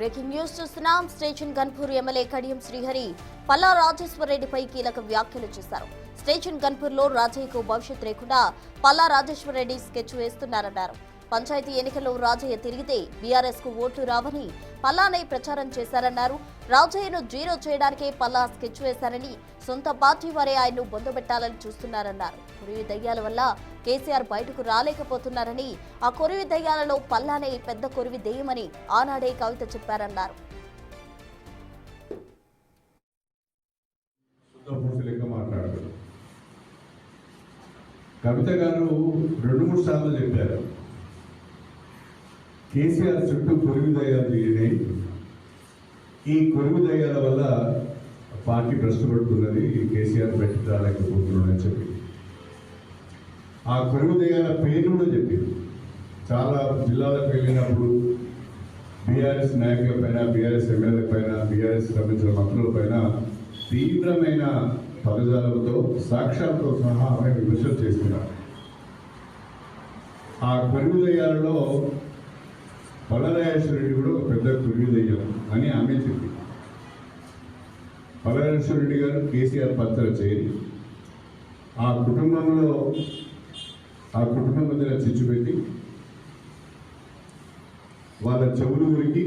Breaking news చూస్తున్నాం. Station Ghanpur MLA Kadiyam Srihari Palla Rajeshwara రెడ్డిపై కీలక వ్యాఖ్యలు చేశారు. స్టేషన్ గన్పూర్ లో రాజయ్యకు భవిష్యత్ లేకుండా పల్లా రాజేశ్వర రెడ్డి స్కెచ్ వేస్తున్నారన్నారు. పంచాయతీ ఎన్నికల్లో రాజయ్య తిరిగితే బీఆర్ఎస్ కు ఓట్లు రావని పల్లానే ప్రచారం చేశారన్నారు. రాజయ్యను జీరో చేయడానికే పల్లా స్కెచ్ వేశారని, సొంత పార్టీ వారే ఆయన్ను బొందబెట్టాలని చూస్తున్నారన్నారు. కొరివి దయ్యాల వల్ల కేసీఆర్ బయటకు రాలేకపోతున్నారని, ఆ కొరివి దయ్యాలలో పల్లానే పెద్ద కొరివి దెయ్యమని ఆనాడే కవిత చెప్పారన్నారు. కవిత గారు 2-3 సార్లు చెప్పారు, కేసీఆర్ చుట్టూ కొరివి దయ్యాలు తిరిగినాయి, ఈ కొరివి దయ్యాల వల్ల పార్టీ భ్రష్టపడుతున్నది, కేసీఆర్ బయటకు రాలేకపోతున్నాడని చెప్పి ఆ కొరివి దయ్యాల పేరు కూడా చెప్పింది. చాలా జిల్లాలకు వెళ్ళినప్పుడు బీఆర్ఎస్ నాయకుల పైన, బీఆర్ఎస్ ఎమ్మెల్యేల పైన, బీఆర్ఎస్ సంబంధించిన మంత్రుల పైన తీవ్రమైన పదజాలతో సాక్ష్యాలతో సహా ఆమె విమర్శలు చేస్తున్నారు. ఆ కొరివి దయ్యాలలో పల్లరాజేశ్వర రెడ్డి కూడా ఒక పెద్ద కొరివి దయ్యం అని ఆమె చెప్పింది. పల్లరాజేశ్వర రెడ్డి గారు కేసీఆర్ పత్ర చేరి ఆ కుటుంబం మధ్యన చిచ్చు పెట్టి వాళ్ళ చెవులు ఉరికి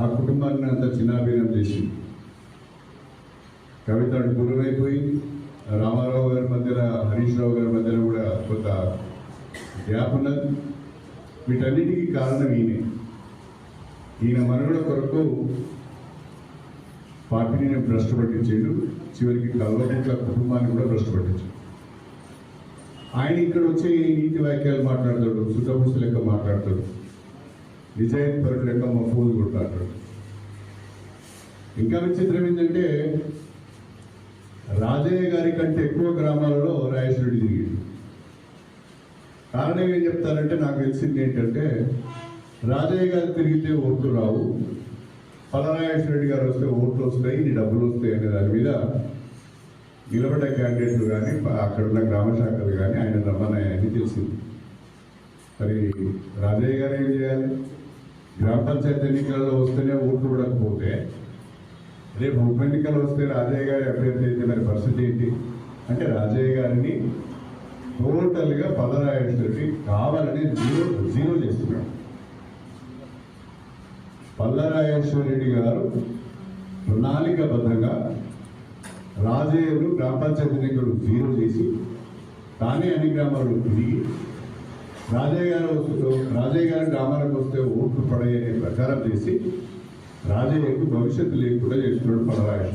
ఆ కుటుంబాన్ని అంతా చిన్నాభిన్నం చేసింది. కవిత దూరమైపోయింది. రామారావు గారి మధ్యన, హరీష్ రావు గారి మధ్యన కూడా కొంత గ్యాప్ ఉన్నది. వీటన్నిటికీ కారణం ఈయన మనుగడ కొరకు పార్టీని భ్రష్టపట్టించాడు. చివరికి కల్వకుంట్ల కుటుంబాన్ని కూడా భ్రష్టపట్టించాడు. ఆయన ఇక్కడ వచ్చే నీతి వాక్యాలు మాట్లాడతాడు, సుతపుస్తు లెక్క మాట్లాడతాడు, నిజాయితీ పరుడు లెక్క మఫూజు కొట్లాడతాడు. ఇంకా విచిత్రం ఏంటంటే రాజయ్య గారి కంటే ఎక్కువ గ్రామాలలో రాజేశ్వరుడు తిరిగింది. కారణం ఏం చెప్తారంటే, నాకు తెలిసింది ఏంటంటే, రాజయ్య గారు తిరిగితే ఓట్లు రావు, పల్లరాజేశ్వరరెడ్డి గారు వస్తే ఓట్లు వస్తాయి, నీ డబ్బులు వస్తాయి అనే దాని మీద నిలబడ్డ క్యాండిడేట్లు కానీ, అక్కడున్న గ్రామ శాఖలు కానీ ఆయన రమ్మన్నాయని తెలిసింది. మరి రాజయ్య గారు ఏం చేయాలి? గ్రామ పంచాయతీ ఎన్నికల్లో వస్తేనే ఓట్లు పడకపోతే, రేపు ఉప ఎన్నికలు వస్తే రాజయ్య గారి అభ్యర్థి అయితే మరి పరిస్థితి ఏంటి? అంటే రాజయ్య గారిని టోటల్గా పల్లరాజేశ్వరరెడ్డి కావాలని జీరో చేస్తున్నాడు. పల్లరాజేశ్వరరెడ్డి గారు ప్రణాళికబద్ధంగా రాజయ్యను గ్రామ పంచాయతీ ఎన్నికలు జీరో చేసి తానే అన్ని గ్రామాల్లో తిరిగి రాజయ్య గారి గ్రామాలకు వస్తే ఓట్లు పడేయని ప్రచారం చేసి రాజయ్యకు భవిష్యత్తు లేకుండా చేస్తున్నాడు పల్లరాజేశ్వర.